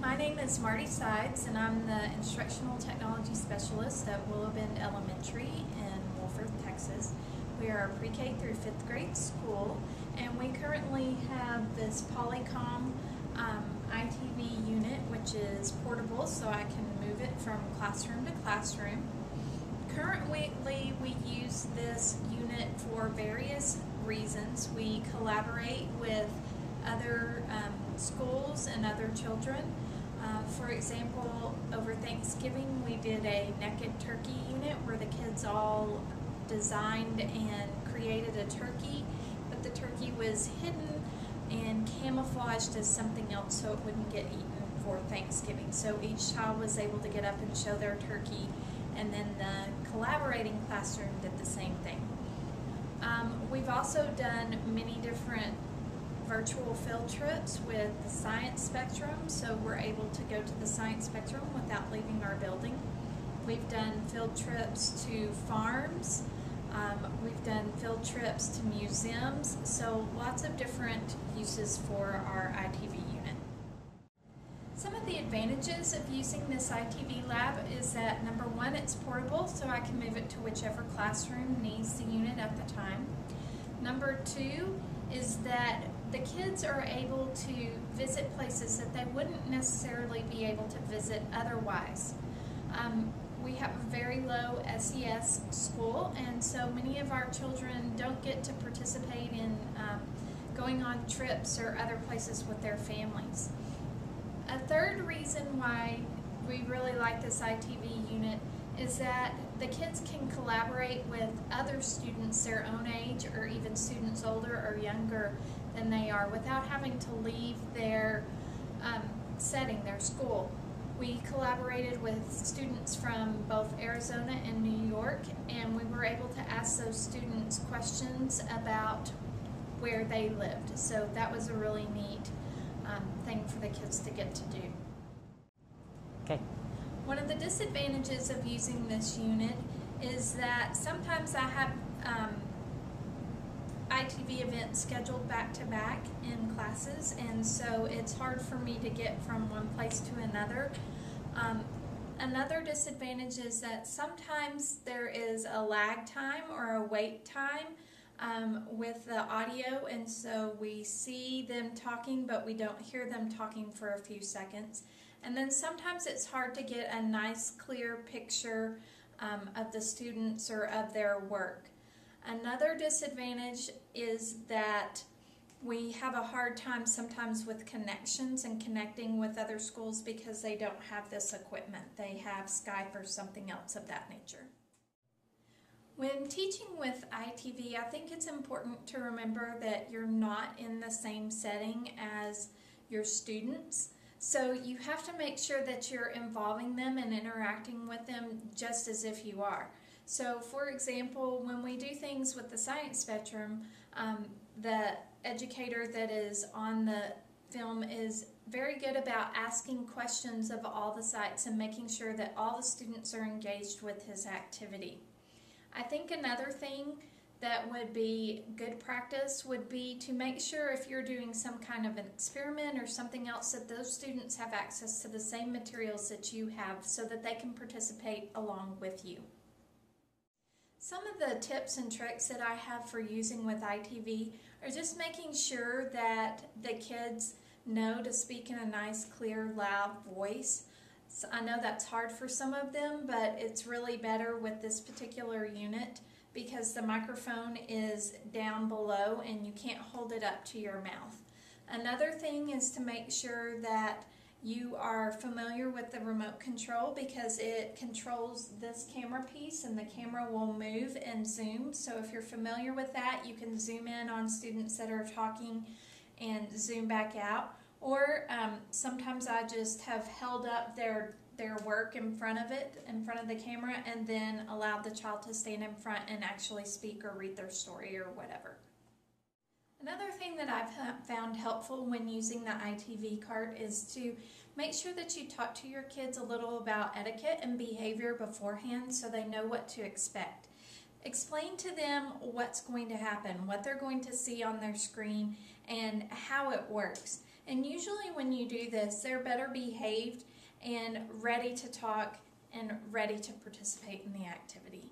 My name is Marty Sides, and I'm the Instructional Technology Specialist at Willowbend Elementary in Wolford, Texas. We are a pre-K through 5th grade school, and we currently have this Polycom ITV unit, which is portable, so I can move it from classroom to classroom. Currently, we use this unit for various reasons. We collaborate with other schools and other children. For example, over Thanksgiving we did a naked turkey unit where the kids all designed and created a turkey, but the turkey was hidden and camouflaged as something else so it wouldn't get eaten for Thanksgiving. So each child was able to get up and show their turkey, and then the collaborating classroom did the same thing. We've also done many different virtual field trips with the science spectrum, so we're able to go to the science spectrum without leaving our building. We've done field trips to farms, we've done field trips to museums, so lots of different uses for our ITV unit. Some of the advantages of using this ITV lab is that number one, it's portable, so I can move it to whichever classroom needs the unit at the time. Number two is that the kids are able to visit places that they wouldn't necessarily be able to visit otherwise. We have a very low SES school, and so many of our children don't get to participate in going on trips or other places with their families. A third reason why we really like this ITV unit is that the kids can collaborate with other students their own age, or even students older or younger than they are, without having to leave their setting, their school. We collaborated with students from both Arizona and New York, and we were able to ask those students questions about where they lived. So that was a really neat thing for the kids to get to do. Okay. One of the disadvantages of using this unit is that sometimes I have ITV events scheduled back to back in classes, and so it's hard for me to get from one place to another. Another disadvantage is that sometimes there is a lag time or a wait time with the audio, and so we see them talking but we don't hear them talking for a few seconds. And then sometimes it's hard to get a nice clear picture of the students or of their work. Another disadvantage is that we have a hard time sometimes with connections and connecting with other schools because they don't have this equipment. They have Skype or something else of that nature. When teaching with ITV, I think it's important to remember that you're not in the same setting as your students. So you have to make sure that you're involving them and interacting with them just as if you are. So for example, when we do things with the science spectrum, the educator that is on the film is very good about asking questions of all the sites and making sure that all the students are engaged with his activity. I think another thing that would be good practice would be to make sure if you're doing some kind of an experiment or something else that those students have access to the same materials that you have so that they can participate along with you. Some of the tips and tricks that I have for using with ITV are just making sure that the kids know to speak in a nice, clear, loud voice. So I know that's hard for some of them, but it's really better with this particular unit because the microphone is down below and you can't hold it up to your mouth. Another thing is to make sure that you are familiar with the remote control because it controls this camera piece and the camera will move and zoom. So if you're familiar with that, you can zoom in on students that are talking and zoom back out. Or sometimes I just have held up their work in front of the camera, and then allowed the child to stand in front and actually speak or read their story or whatever. Another thing that I've found helpful when using the ITV cart is to make sure that you talk to your kids a little about etiquette and behavior beforehand so they know what to expect. Explain to them what's going to happen, what they're going to see on their screen, and how it works. And usually when you do this, they're better behaved and ready to talk and ready to participate in the activity.